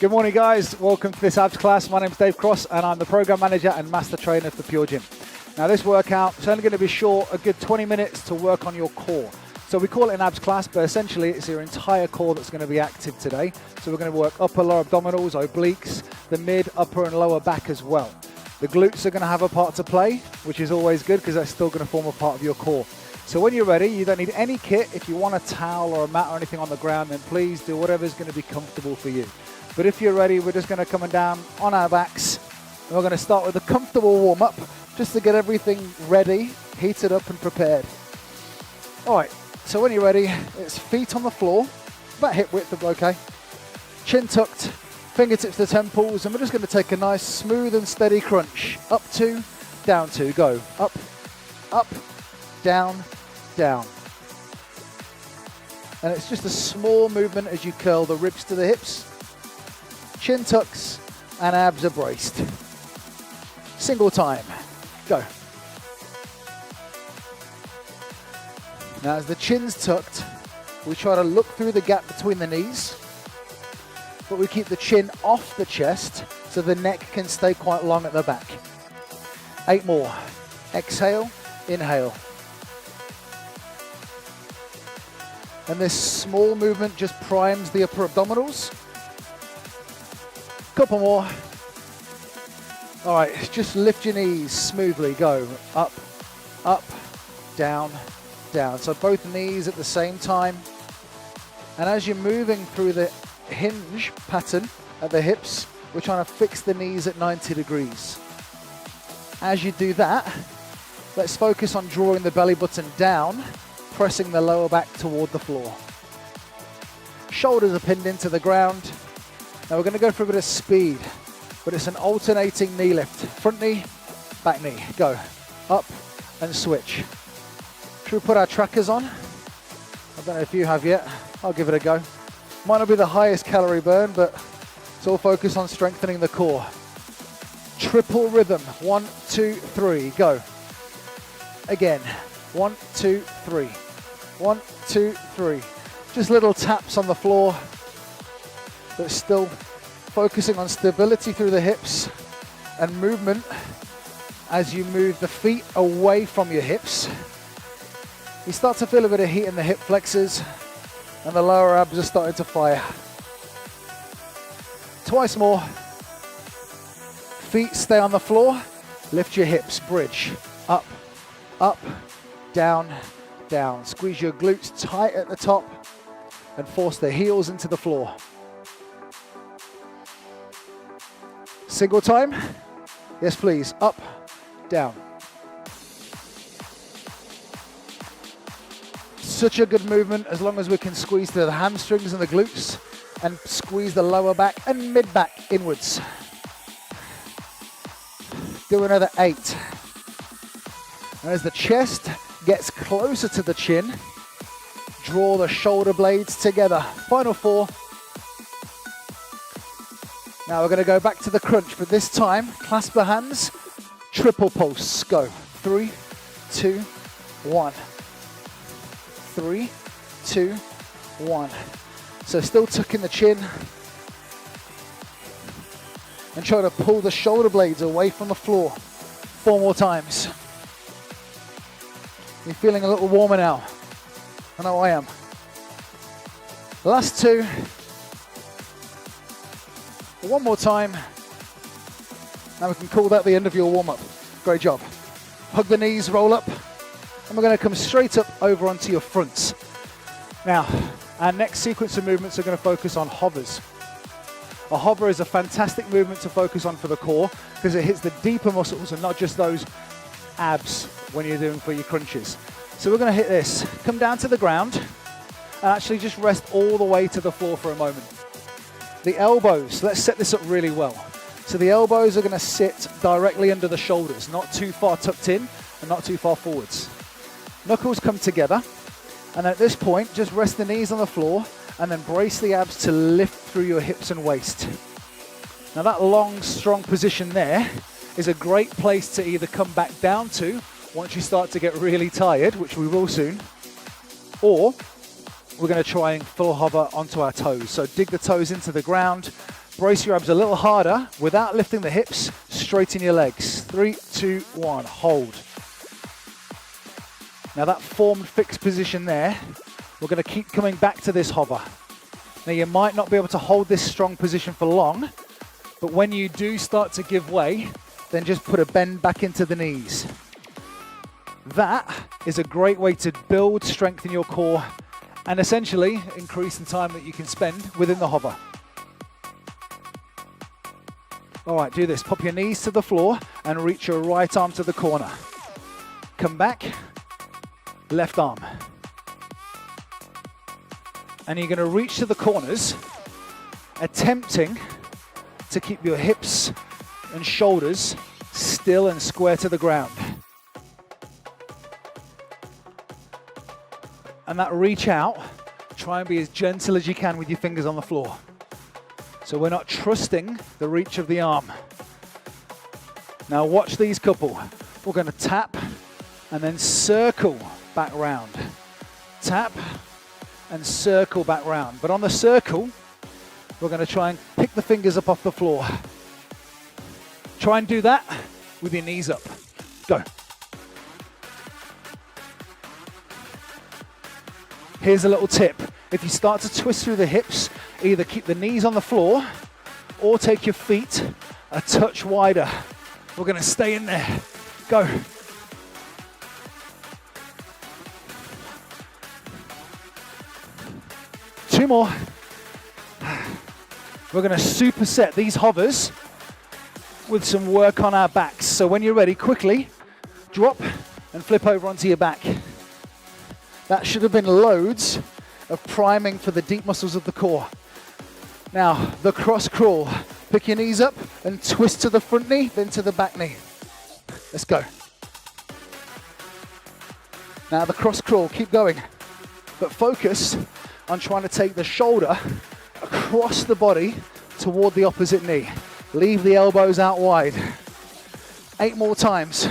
Good morning, guys. Welcome to this abs class. My name's Dave Cross, and I'm the program manager and master trainer for PureGym. Now, this workout is only going to be short, a good 20 minutes to work on your core. So we call it an abs class, but essentially it's your entire core that's going to be active today. So we're going to work upper, lower abdominals, obliques, the mid, upper and lower back as well. The glutes are going to have a part to play, which is always good because that's still going to form a part of your core. So when you're ready, you don't need any kit. If you want a towel or a mat or anything on the ground, then please do whatever's going to be comfortable for you. But if you're ready, we're just going to come down on our backs. And we're going to start with a comfortable warm-up just to get everything ready, heated up and prepared. All right, so when you're ready, it's feet on the floor, about hip width, okay. Chin tucked, fingertips to temples, and we're just going to take a nice smooth and steady crunch. Up two, down two, go. Up, up, down, down. And it's just a small movement as you curl the ribs to the hips. Chin tucks and abs are braced. Single time, go. Now as the chin's tucked, we try to look through the gap between the knees, but we keep the chin off the chest so the neck can stay quite long at the back. 8 more. Exhale, inhale. And this small movement just primes the upper abdominals. Couple more. All right, just lift your knees smoothly. Go up, up, down, down. So both knees at the same time. And as you're moving through the hinge pattern at the hips, we're trying to fix the knees at 90 degrees. As you do that, let's focus on drawing the belly button down, pressing the lower back toward the floor. Shoulders are pinned into the ground. Now we're going to go for a bit of speed, but it's an alternating knee lift. Front knee, back knee. Go. Up and switch. Should we put our trackers on? I don't know if you have yet. I'll give it a go. Might not be the highest calorie burn, but it's all focused on strengthening the core. Triple rhythm. 1, 2, 3. Go. Again. 1, 2, 3. 1, 2, 3. Just little taps on the floor, but still focusing on stability through the hips and movement as you move the feet away from your hips. You start to feel a bit of heat in the hip flexors and the lower abs are starting to fire. Twice more. Feet stay on the floor. Lift your hips, bridge. Up, up, down, down. Squeeze your glutes tight at the top and force the heels into the floor. Single time. Yes, please. Up, down. Such a good movement as long as we can squeeze the hamstrings and the glutes and squeeze the lower back and mid back inwards. Do another 8. And as the chest gets closer to the chin, draw the shoulder blades together. Final 4. Now we're going to go back to the crunch, but this time, clasp the hands, triple pulse. Go. 3, 2, 1. 3, 2, 1. So still tucking the chin and try to pull the shoulder blades away from the floor. 4 more times. You're feeling a little warmer now. I know I am. Last 2. 1 more time. Now we can call that the end of your warm-up. Great job. Hug the knees, roll up, and we're going to come straight up over onto your fronts. Now, our next sequence of movements are going to focus on hovers. A hover is a fantastic movement to focus on for the core because it hits the deeper muscles and not just those abs when you're doing for your crunches. So we're going to hit this. Come down to the ground and actually just rest all the way to the floor for a moment. The elbows, let's set this up really well. So the elbows are going to sit directly under the shoulders, not too far tucked in and not too far forwards. Knuckles come together, and at this point, just rest the knees on the floor and then brace the abs to lift through your hips and waist. Now that long, strong position there is a great place to either come back down to once you start to get really tired, which we will soon, or we're going to try and full hover onto our toes. So dig the toes into the ground. Brace your abs a little harder without lifting the hips. Straighten your legs. 3, 2, 1. Hold. Now that formed fixed position there, we're going to keep coming back to this hover. Now you might not be able to hold this strong position for long, but when you do start to give way, then just put a bend back into the knees. That is a great way to build strength in your core and essentially increase the time that you can spend within the hover. All right, do this. Pop your knees to the floor and reach your right arm to the corner. Come back, left arm. And you're going to reach to the corners, attempting to keep your hips and shoulders still and square to the ground. And that reach out, try and be as gentle as you can with your fingers on the floor. So we're not trusting the reach of the arm. Now watch these couple. We're going to tap and then circle back round. Tap and circle back round. But on the circle, we're going to try and pick the fingers up off the floor. Try and do that with your knees up. Go. Here's a little tip. If you start to twist through the hips, either keep the knees on the floor or take your feet a touch wider. We're going to stay in there. Go. Two more. We're going to superset these hovers with some work on our backs. So when you're ready, quickly drop and flip over onto your back. That should have been loads of priming for the deep muscles of the core. Now, the cross crawl. Pick your knees up and twist to the front knee, then to the back knee. Let's go. Now the cross crawl, keep going. But focus on trying to take the shoulder across the body toward the opposite knee. Leave the elbows out wide. 8 more times.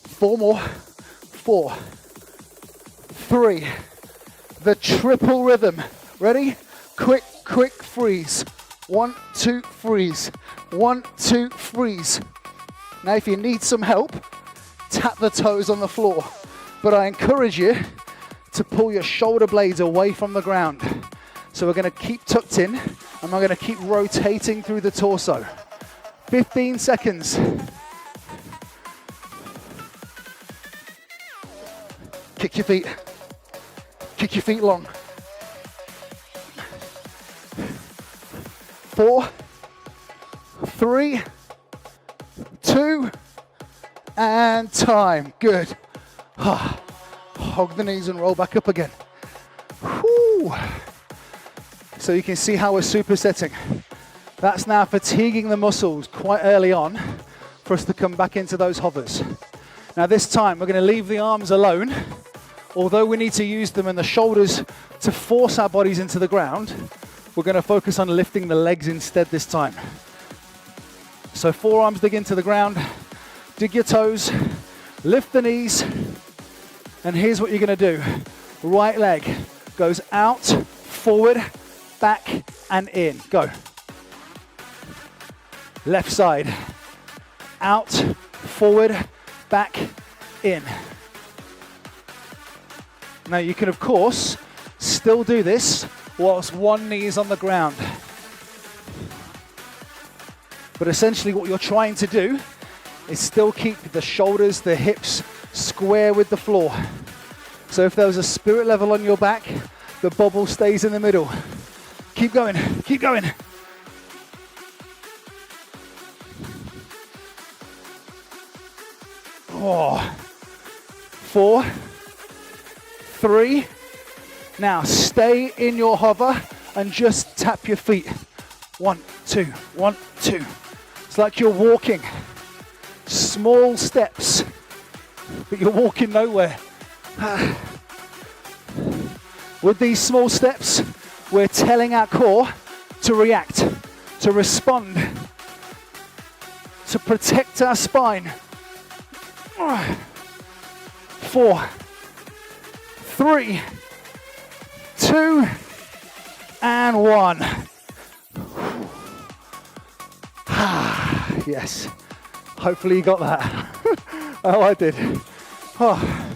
Four more. 4, 3. The triple rhythm. Ready? Quick, quick freeze. 1, 2, freeze. 1, 2, freeze. Now if you need some help, tap the toes on the floor. But I encourage you to pull your shoulder blades away from the ground. So we're going to keep tucked in and we're going to keep rotating through the torso. 15 seconds. Kick your feet. Kick your feet long. 4, 3, 2, and time. Good. Hog the knees and roll back up again. Whew. So you can see how we're supersetting. That's now fatiguing the muscles quite early on for us to come back into those hovers. Now this time we're going to leave the arms alone. Although we need to use them and the shoulders to force our bodies into the ground, we're going to focus on lifting the legs instead this time. So forearms dig into the ground, dig your toes, lift the knees, and here's what you're going to do. Right leg goes out, forward, back, and in. Go. Left side, out, forward, back, in. Now you can, of course, still do this whilst one knee is on the ground. But essentially what you're trying to do is still keep the shoulders, the hips square with the floor. So if there was a spirit level on your back, the bubble stays in the middle. Keep going, keep going. Oh. 4, 3. Now stay in your hover and just tap your feet. 1, 2, 1, 2. It's like you're walking. Small steps, but you're walking nowhere. With these small steps, we're telling our core to react, to respond, to protect our spine. 4, 3, 2, and 1. Yes, hopefully you got that. Oh, I did. Oh,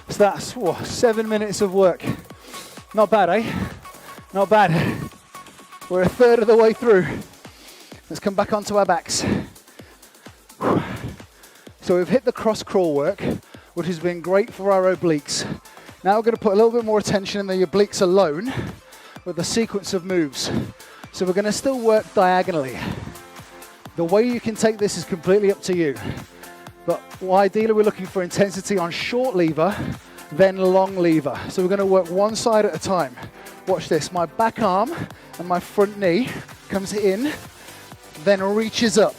so that's 7 minutes of work. Not bad, eh? Not bad. We're a third of the way through. Let's come back onto our backs. So we've hit the cross crawl work, which has been great for our obliques. Now we're going to put a little bit more attention in the obliques alone with the sequence of moves. So we're going to still work diagonally. The way you can take this is completely up to you. But ideally we're looking for intensity on short lever, then long lever. So we're going to work one side at a time. Watch this, my back arm and my front knee comes in, then reaches up.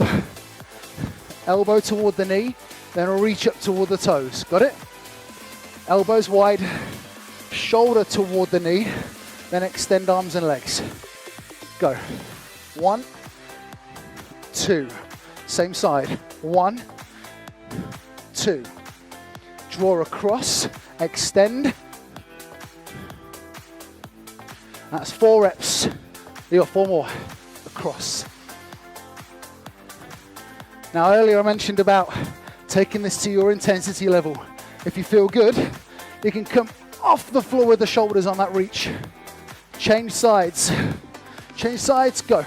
Elbow toward the knee, then reach up toward the toes. Got it? Elbows wide, shoulder toward the knee, then extend arms and legs. Go. 1, 2. Same side. 1, 2. Draw across, extend. That's 4 reps. You got 4 more. Across. Now earlier I mentioned about taking this to your intensity level. If you feel good, you can come off the floor with the shoulders on that reach. Change sides. Change sides, go.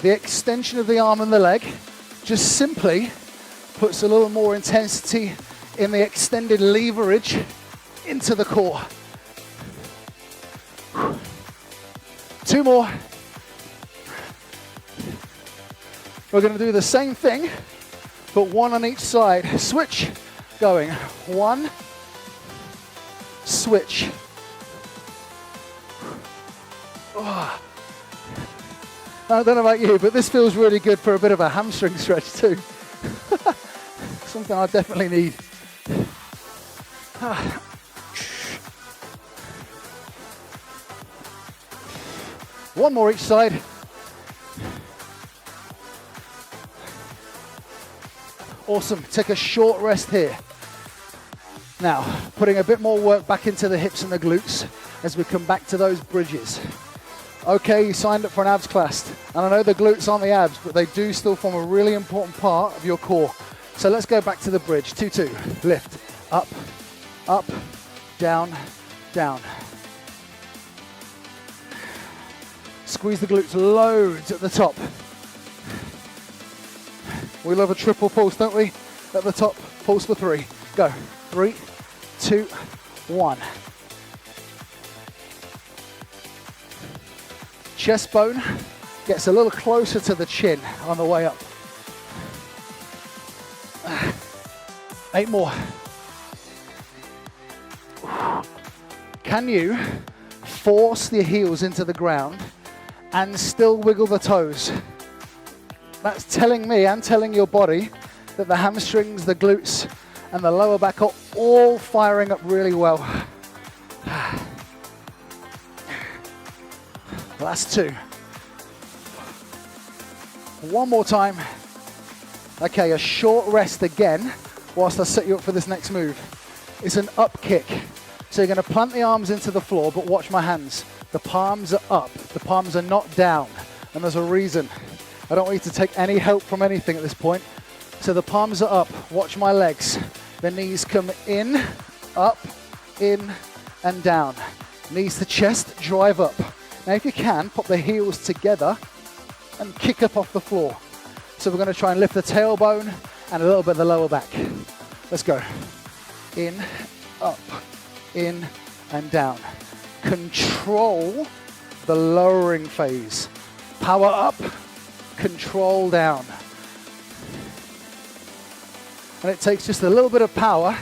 The extension of the arm and the leg just simply puts a little more intensity in the extended leverage into the core. 2 more. We're going to do the same thing, but 1 on each side. Switch, going. 1, switch. Oh. I don't know about you, but this feels really good for a bit of a hamstring stretch too. Something I definitely need. One more each side. Awesome, take a short rest here. Now, putting a bit more work back into the hips and the glutes as we come back to those bridges. Okay, you signed up for an abs class, and I know the glutes aren't the abs, but they do still form a really important part of your core. So let's go back to the bridge. 2-2, lift, up, up, down, down. Squeeze the glutes loads at the top. We love a triple pulse, don't we? At the top, pulse for 3. Go. 3, 2, 1. Chest bone gets a little closer to the chin on the way up. 8 more. Can you force the heels into the ground and still wiggle the toes? That's telling me and telling your body that the hamstrings, the glutes, and the lower back are all firing up really well. Last 2. One more time. Okay, a short rest again whilst I set you up for this next move. It's an up kick. So you're going to plant the arms into the floor, but watch my hands. The palms are up. The palms are not down. And there's a reason. I don't want you to take any help from anything at this point. So the palms are up. Watch my legs. The knees come in, up, in, and down. Knees to chest, drive up. Now if you can, pop the heels together and kick up off the floor. So we're going to try and lift the tailbone and a little bit of the lower back. Let's go. In, up, in, and down. Control the lowering phase. Power up, control down. And it takes just a little bit of power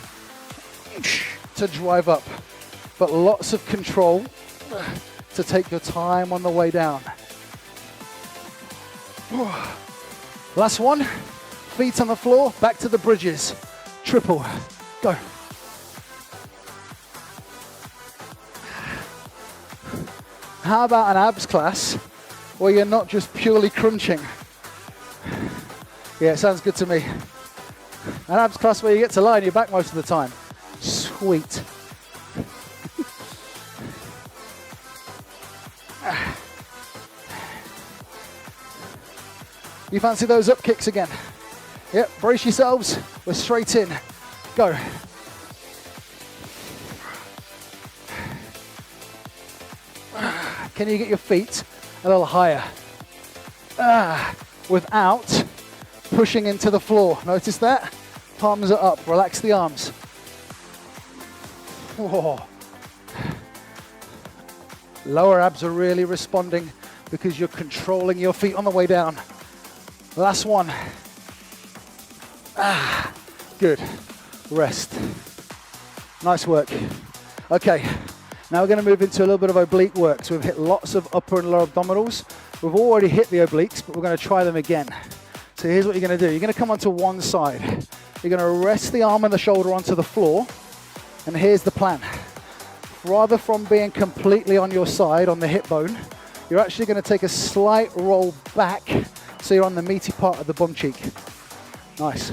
to drive up, but lots of control to take your time on the way down. Last one, feet on the floor, back to the bridges. Triple, go. How about an abs class where you're not just purely crunching? Yeah, it sounds good to me. An abs class where you get to lie on your back most of the time. Sweet. You fancy those up kicks again? Yep, brace yourselves. We're straight in. Go. Can you get your feet a little higher? Without pushing into the floor. Notice that? Palms are up. Relax the arms. Whoa. Lower abs are really responding because you're controlling your feet on the way down. Last one. Good. Rest. Nice work. Okay, now we're going to move into a little bit of oblique work. So we've hit lots of upper and lower abdominals. We've already hit the obliques, but we're going to try them again. So here's what you're going to do. You're going to come onto one side. You're going to rest the arm and the shoulder onto the floor. And here's the plan. Rather from being completely on your side, on the hip bone, you're actually going to take a slight roll back so you're on the meaty part of the bum cheek. Nice.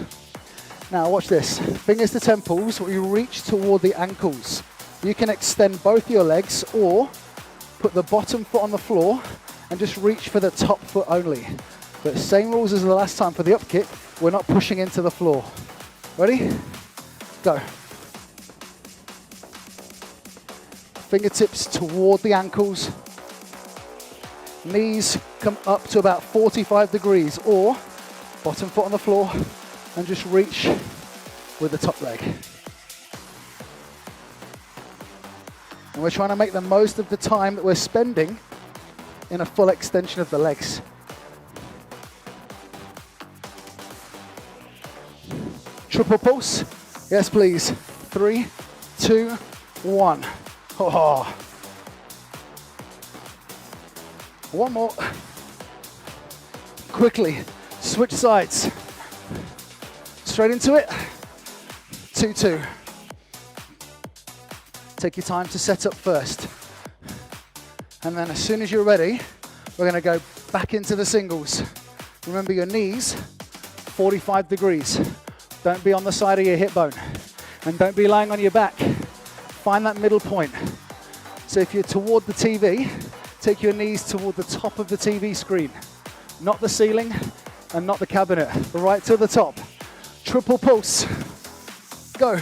Now watch this. Fingers to temples, where you reach toward the ankles. You can extend both your legs or put the bottom foot on the floor and just reach for the top foot only. But same rules as the last time for the up kick, we're not pushing into the floor. Ready? Go. Fingertips toward the ankles. Knees come up to about 45 degrees or bottom foot on the floor and just reach with the top leg. And we're trying to make the most of the time that we're spending in a full extension of the legs. Triple pulse. Yes, please. 3, 2, 1. Oh. One more. Quickly. Switch sides. Straight into it. 2, 2. Take your time to set up first. And then as soon as you're ready, we're going to go back into the singles. Remember your knees, 45 degrees. Don't be on the side of your hip bone. And don't be lying on your back. Find that middle point. So if you're toward the TV, take your knees toward the top of the TV screen. Not the ceiling and not the cabinet. Right to the top. Triple pulse. Go.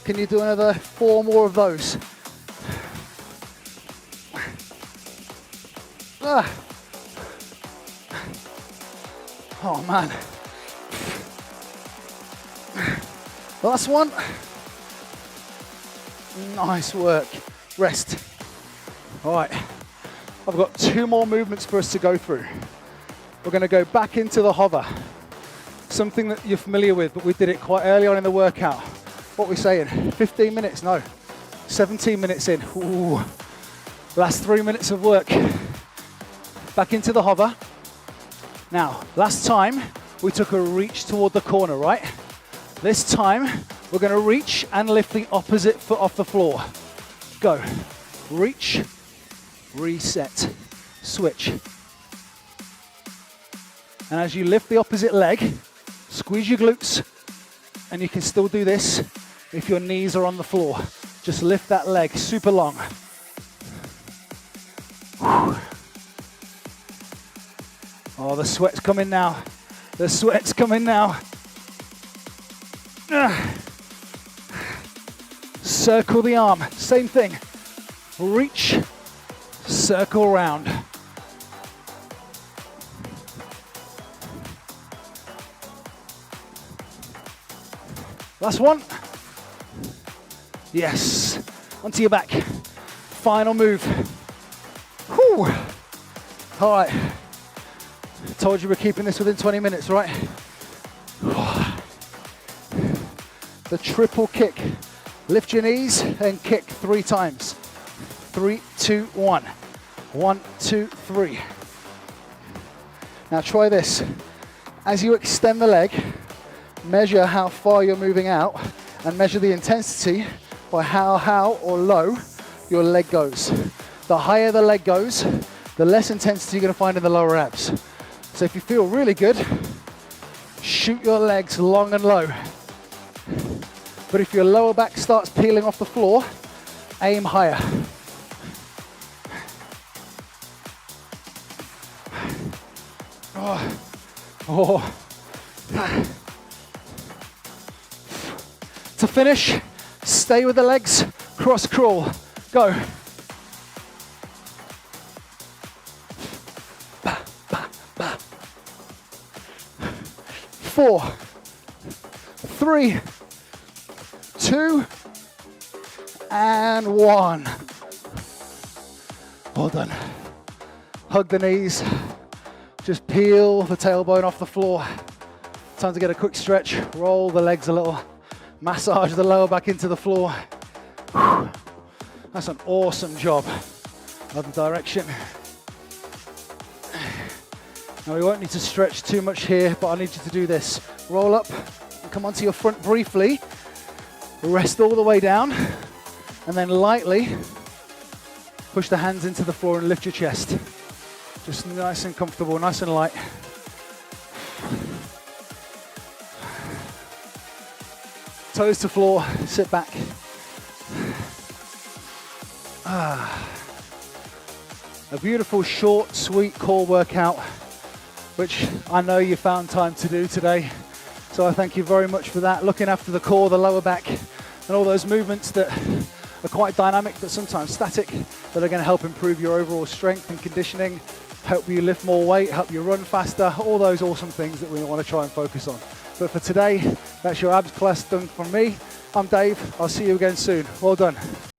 Can you do another 4 more of those? Oh man. Last one. Nice work. Rest. All right. I've got 2 more movements for us to go through. We're going to go back into the hover. Something that you're familiar with, but we did it quite early on in the workout. What are we saying? 15 minutes? No. 17 minutes in. Ooh. Last 3 minutes of work. Back into the hover. Now, last time we took a reach toward the corner, right? This time we're going to reach and lift the opposite foot off the floor. Go. Reach, reset, switch. And as you lift the opposite leg, squeeze your glutes, and you can still do this if your knees are on the floor. Just lift that leg super long. Oh, the sweat's coming now. The sweat's coming now. Circle the arm, same thing. Reach, circle round. Last one. Yes, onto your back. Final move. Whew. All right. Told you we're keeping this within 20 minutes, right? The triple kick. Lift your knees and kick 3 times. 3, 2, 1. 1, 2, 3. Now try this. As you extend the leg, measure how far you're moving out and measure the intensity by how high or low your leg goes. The higher the leg goes, the less intensity you're going to find in the lower abs. So if you feel really good, shoot your legs long and low. But if your lower back starts peeling off the floor, aim higher. Oh. To finish, stay with the legs, cross crawl, go. 4, 3, 2, and 1. Well done. Hug the knees. Just peel the tailbone off the floor. Time to get a quick stretch. Roll the legs a little. Massage the lower back into the floor. That's an awesome job. Other direction. Now we won't need to stretch too much here, but I need you to do this. Roll up and come onto your front briefly. Rest all the way down. And then lightly push the hands into the floor and lift your chest. Just nice and comfortable, nice and light. Toes to floor, sit back. A beautiful, short, sweet core workout, which I know you found time to do today. So I thank you very much for that. Looking after the core, the lower back, and all those movements that are quite dynamic, but sometimes static, that are going to help improve your overall strength and conditioning, help you lift more weight, help you run faster, all those awesome things that we want to try and focus on. But for today, that's your abs class done from me. I'm Dave. I'll see you again soon. Well done.